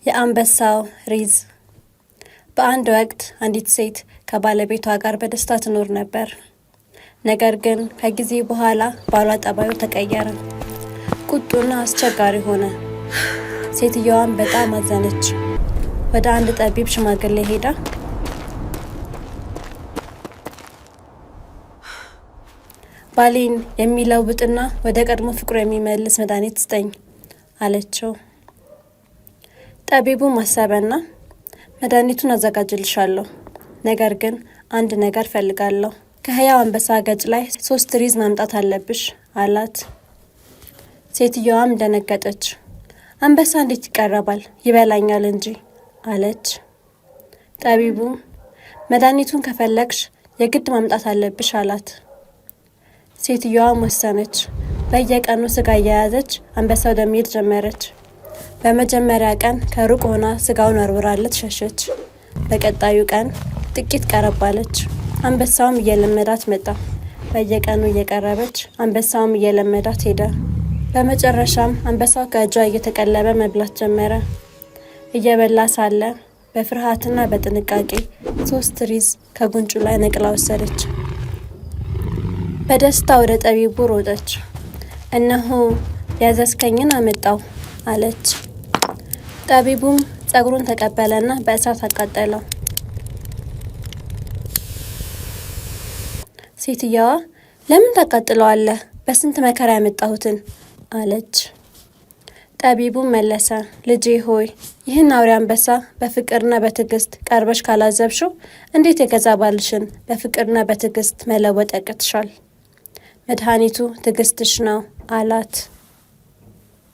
የአንበሳው ሪዝ። በአንድ ወቅት አንዲት ሴት ከባለቤቷ ጋር በደስታ ትኖር ነበር። ነገር ግን ከጊዜ በኋላ ባሏ ጠባዩ ተቀየረ። ቁጡና አስቸጋሪ ሆነ። ሴትየዋም በጣም አዘነች። ወደ አንድ ጠቢብ ሽማግሌ ሄዳ ባሌን የሚለውጥና ወደ ቀድሞ ፍቅሩ የሚመልስ መድኃኒት ስጠኝ አለችው። ጠቢቡ አሰበና መድኃኒቱን አዘጋጅልሻለሁ፣ ነገር ግን አንድ ነገር ፈልጋለሁ። ከሕያው አንበሳ ገጭ ላይ 3 ሪዝ ማምጣት አለብሽ አላት። ሴትየዋም ደነገጠች። አንበሳ እንዴት ይቀረባል? ይበላኛል እንጂ አለች። ጠቢቡ መድኃኒቱን ከፈለግሽ የግድ ማምጣት አለብሽ አላት። ሴትየዋም ወሰነች። በየቀኑ ስጋ እየያዘች አንበሳ ወደሚሄድ ጀመረች። በመጀመሪያ ቀን ከሩቅ ሆና ስጋውን ወርውራለት ሸሸች። በቀጣዩ ቀን ጥቂት ቀረባለች። አንበሳውም እየለመዳት መጣ። በየቀኑ እየቀረበች አንበሳውም እየለመዳት ሄደ። በመጨረሻም አንበሳው ከእጇ እየተቀለበ መብላት ጀመረ። እየበላ ሳለ በፍርሃትና በጥንቃቄ 3 ሪዝ ከጉንጩ ላይ ነቅላ ወሰደች። በደስታ ወደ ጠቢቡ ሮጠች። እነሆ ያዘዝከኝን አመጣው አለች። ጠቢቡም ጸጉሩን ተቀበለና በእሳት አቃጠለው። ሴትየዋ ለምን ታቃጥለዋለህ? በስንት መከራ ያመጣሁትን አለች። ጠቢቡም መለሰ፣ ልጄ ሆይ ይህን አውሬ አንበሳ በፍቅርና በትዕግስት ቀርበሽ ካላዘብሽው እንዴት የገዛ ባልሽን በፍቅርና በትዕግስት መለወጥ ያቅትሻል? መድኃኒቱ ትዕግስትሽ ነው አላት።